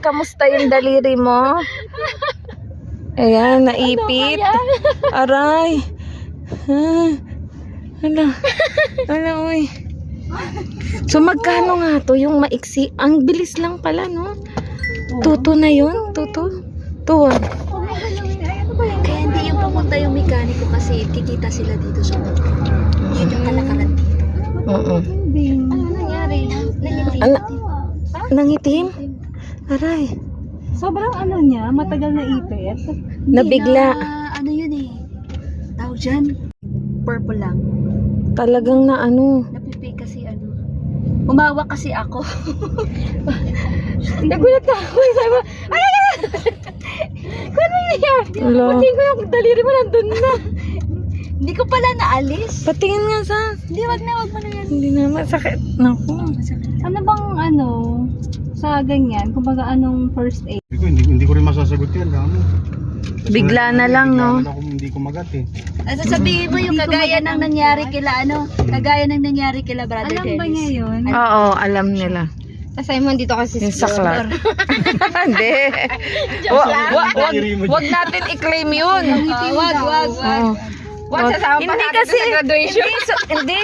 kamusta yung daliri mo? Ayan, naipit. Aray. Hala, uy. So, magkano nga to yung maiksi? Ang bilis lang pala, no? Tuto na yun? Tuto? Tuwan. Kaya hindi yung pumunta yung mekaniko kasi kikita sila dito sa motor. Yun yung kalakaran dito. Oo. Ano nangyari? Nangitim? Aray. Sobrang ano niya, matagal na ipit. Nabigla. Ano yun eh? Tawag dyan? Purple lang. Talagang na ano. Napipi kasi ano. Umawa kasi ako. Nagulat na ako. Sabi mo, ay! Kano yun yan? Wala. Pati ko yung daliri mo nandun na. Hindi ko pala naalis. Patingin nga sa... Hindi, wag mo na yan. Hindi na masakit. Naku. Ano bang ano, sa ganyan, kumbaga anong first aid? Hindi ko rin masasagot yan. Dami. Bigla na lang, no? Bigla na ako hindi kumagat eh. Sasabihin mo yung kagaya ng nangyari kila ano, kagaya ng nangyari kila Brother Alam ba niya Dennis. yun? Oo, alam nila. Simon dito kasi Yung saklat. Hindi. Wag natin i-claim yun. Wag. Oh. Hindi kasi hindi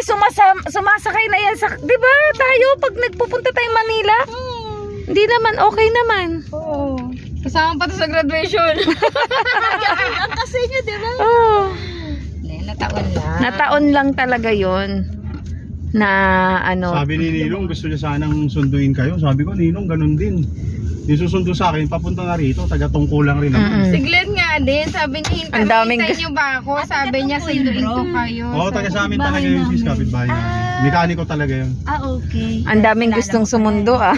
sumasakay na yan sa 'di ba? Tayo pag nagpupunta tayong Manila. Hindi naman okay naman. Oo. Kasama pa to sa graduation. Ang kasi niya, di ba? Oh. Nataon lang. Nataon lang talaga 'yon. Na ano. Sabi ni Ninong gusto niya sanang sunduin kayo. Sabi ko, Ninong ganun din. Yung susundo sa akin, papunta na rito, taga-tungko lang rin ako. Si Glenn nga din, sabi niya, Ang daming hintayin niyo ba ako? Sabi niya, sunduin ko kayo. Oo, taga sa amin talaga yung sis, kapitbahay namin. Mekaniko talaga yun. Okay. Ang daming gustong sumundo ah.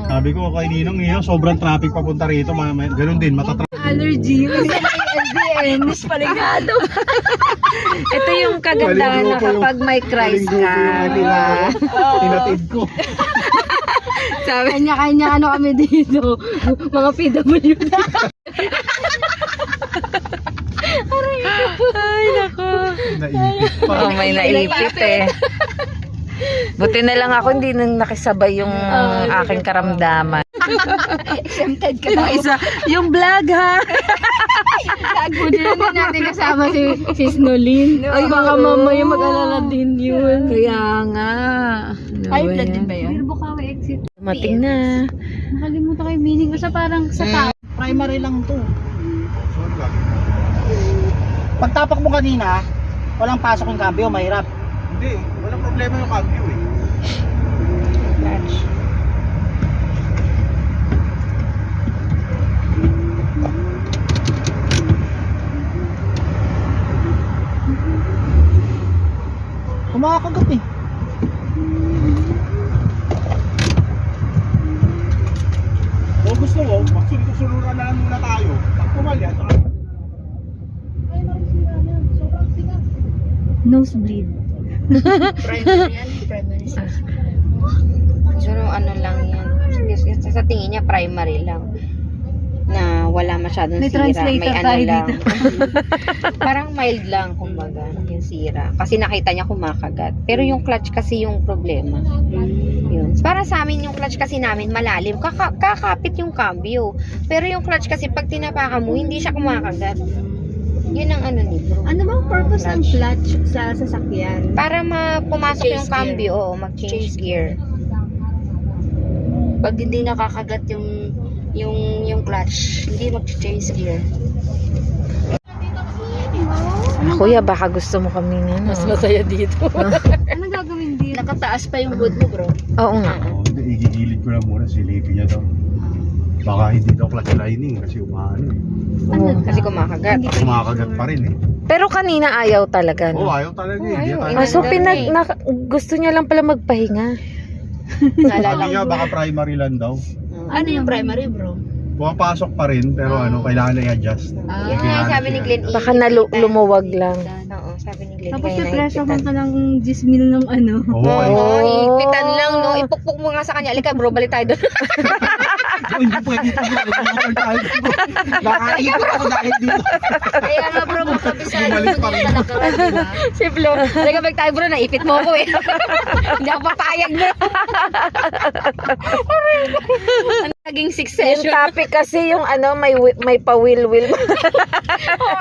Sabi ko kay Ninong, sobrang traffic papunta rito. Ganun din, Allergy. LDN, paligado. Ito yung kagandahan na kapag may Christ ka. Di ba? Tinatid ko. Sabi, Kanya-kanya ano kami dito. Mga PWD. ay nako. Naipit pa. Oh, may naipit eh. Buti na lang ako hindi nang nakisabay yung aking karamdaman. Exempted ka Yung daw. isa, yung vlog ha. Buti na din natin kasama si Snolin. Ay, baka mamaya mag-alala din yun. Kaya nga. High blood din ba yun? Bukawi exit. Dumating na. Nakalimutan ko yung meaning. Basta parang sa tao. Primary lang to. Pagtapak mo kanina, walang pasok yung cambio, mahirap. Hindi, walang problema yung cambio eh. Kumakagat eh. Kung gusto mo, magsulong-sulungan na lang muna tayo. Pag pumalya, Nosebleed. Primary yan, primary siya. Siguro ano lang yan. Sa tingin niya primary lang. Na wala masyadong May sira. translator May ano tayo lang. dito. Parang mild lang kumbaga yung sira. Kasi nakita niya kumakagat. Pero yung clutch kasi yung problema. Yun. Para sa amin yung clutch kasi namin malalim. Kakapit yung cambio. Pero yung clutch kasi pag tinapakan mo, hindi siya kumakagat. Yun ang ano ni bro. Ano bang purpose ng clutch sa sasakyan? Para pumasok yung Change cambio, mag-change gear. Pag hindi nakakagat yung clutch, hindi mag-change gear. Kuya, baka gusto mo kami nga. Mas Masaya dito. Ano gagawin dito? Nakataas pa yung hood mo, bro. Oo nga. hindi, igigilid ko na muna, silipin niya daw. Baka hindi daw clutch lining kasi umaano eh. Kasi kumakagat. Kumakagat pa rin eh. Pero kanina ayaw talaga. Oo, No? ayaw talaga eh. Hindi ayaw, tayo. Ah, so gusto niya lang pala magpahinga. Naalala Sabi niya, baka primary lang daw. Ano yung primary, bro? Pumapasok pa rin, pero kailangan na i-adjust. Yun nga sabi ni Glenn. Baka lumuwag lang. Oo, sabi ni Glenn. Tapos kaya depression naipitan. ka ng 10,000 ng ano. Oo, Oo, ipitan lang, no? Ipukpuk mo nga sa kanya. Alika bro, balik tayo doon. hindi pwede ito. Nakaikot ako dahil dito. Kaya nga, bro, magkabisado mo Bumalik pa din rin. talaga, di ba? Si Flo, alika balik tayo bro, naipit mo ako eh. Hindi ako papayag bro. Naging Yung succession. topic kasi yung ano, may pa-will-will.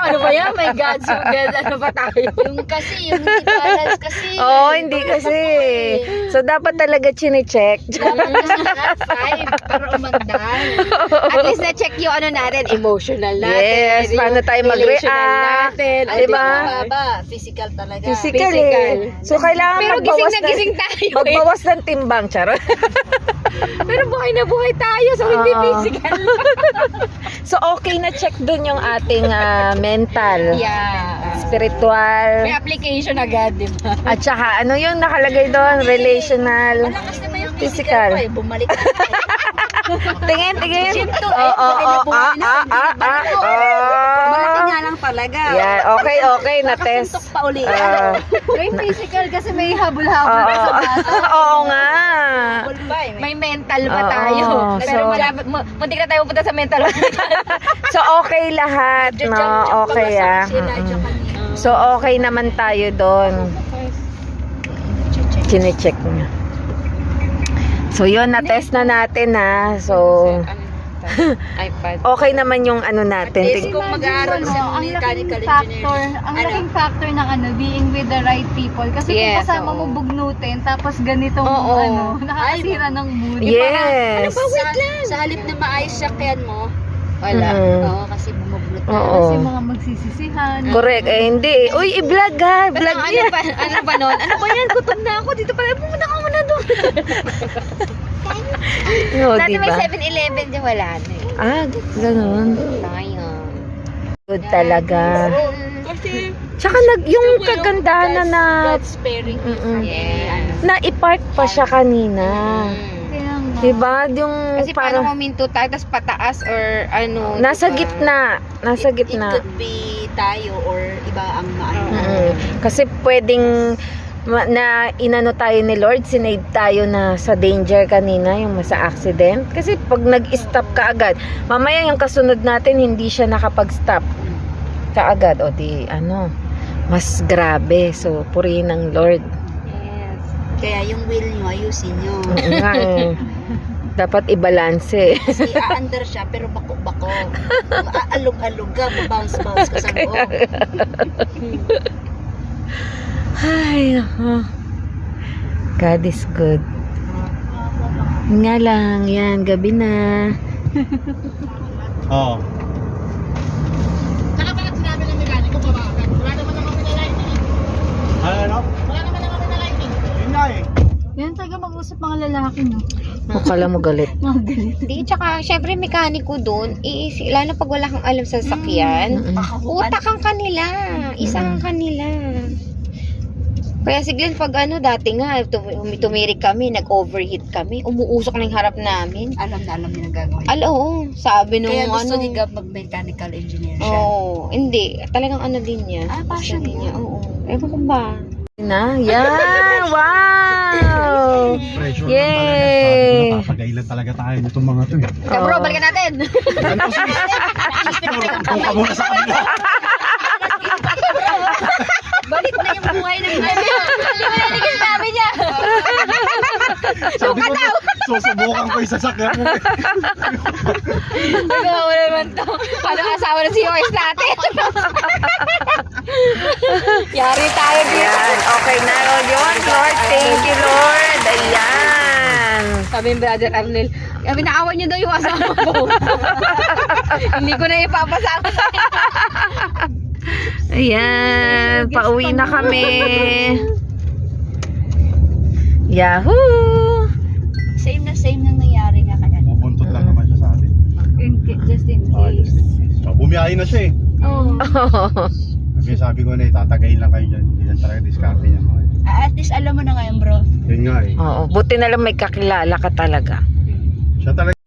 Ano ba yan? My God, so God, ano ba tayo? Yung kasi, yung hindi balance kasi. Oo, hindi kasi. So, dapat talaga chine-check. Dapat kasi nga 5, pero umandal. At least na-check yung ano natin, emotional natin. Yes, yung paano tayo relational mag-react. natin. Ay, Diba? Baba, physical talaga. Physical Physical. eh. So, kailangan Pero gising magbawas na gising tayo eh. magbawas ng timbang, charot. Pero buhay na buhay tayo, so hindi Oo. physical. So, okay na check dun yung ating mental, Yeah. spiritual, May application agad, di ba? at saka ano yung nakalagay doon, relational, Malakas naman yung physical. physical. Bumalik na tayo. Tingin, tingin. Gym to, Oo, buhay na buhay na. Malaki nga oh. lang talaga. Yan, okay, na-test. Nakasuntok pa uli. May physical kasi may habol-habol Oo. sa bata. Oo nga. Full ba eh. May mental pa Oo, tayo. Pero so- malapit, muntik na tayo pupunta sa mental. So, okay lahat, no? Okay, ah. So, okay naman tayo doon. Chine-check niya. So, yun, na-test na natin, ha. So, iPad. okay naman yung ano natin. Kasi kung mag-aaral Ano, sa ang mechanical laking factor, engineering. ang laking factor ng ano, being with the right people. Kasi Yes, kung kasama oo. mo bugnutin, tapos ganitong Oo. ano, nakakasira ng mood. Yes. Sa halip na maayos sakyan mo, Wala. Mm. oo, kasi bumublot na. Oo. Kasi mga magsisisihan. Correct. Eh, hindi. Uy, i-vlog ha. Vlog Ano niya. ba, ano ba nun? Ano ba yan? Gutom na ako. Dito pala. Pumunta ka muna doon. No, Dati may diba? 7-Eleven dyan. Wala na eh. Ah, ganun. Sayang. Good talaga. Tsaka yung kagandahan na God's sparing you Mm-mm. from Yes. na i-park pa siya kanina. Kaya nga. Diba? Yung Kasi paano parang huminto tayo, tapos pataas or ano. nasa diba? gitna. Nasa It gitna. could be tayo or iba ang maano. Mm. Kasi pwedeng na inano tayo ni Lord, sinave tayo na sa danger kanina, yung sa accident. Kasi pag nag-stop ka agad, mamaya yung kasunod natin, hindi siya nakapag-stop kaagad. O di, ano, mas grabe. So, purihin ng Lord. Yes. Kaya yung wheel nyo, ayusin nyo. Oo nga eh. Dapat i-balance eh. Kasi aandar siya, pero bako-bako. Aalog-alog ka, bounce-bounce ka sa loob. Ay, nako. God is good. Nga lang, yan, gabi na. Oo. Saka bakit sinabi ng mekaniko pabakan? Wala naman naman pinalighting. Ano? Wala naman naman pinalighting. Yun nga eh. Yan talaga mag-usap mga lalaki, no? Akala mo galit. Mga galit. Di, tsaka, syempre, mekaniko doon, lalo pag wala kang alam sa sakyan, utak ang kanila. Isang kanila. Kaya si Glenn, pag ano, dati nga, tumirik kami, nag-overheat kami, umuusok na yung harap namin. Alam na alam niya ang gagawin. Oo, sabi nung Kaya gusto ano. ni Gab mag-mechanical engineer siya. Oo, hindi. Talagang ano din niya. Ah, passion Gusto niya. Oo. Ewan ko ba? Na, yan, wow! Pressure Yay! lang talaga. Sabi ko, napapagailan talaga tayo nitong mga to eh. Kaya bro, balikan natin. Ano to sis? Kung ka muna sa kanila. Balik na yung buhay ng Gab. Sabi niya. Sabi ko, susubukan ko yung sasakyan mo. Nagawa naman to. Paano asawa na si Yoyce natin? Yari tayo dito. Ayan, okay na yun, Lord. Thank you, Lord. Ayan. Sabi ni Brother Arnel, sabi naawan niyo daw yung asawa ko. Hindi ko na ipapasama sa Ayan, pauwi na kami. Yahoo! Same nang nangyari nga kaya. Pupuntot lang naman siya sa atin. Just in case. So, bumiyahe na siya eh. Oo. Kasi sabi ko na eh, tatagayin lang kayo dyan. Hindi yan talaga discarte niya. At least alam mo na ngayon bro. Yun nga eh. Oo, buti na lang may kakilala ka talaga. Siya talaga.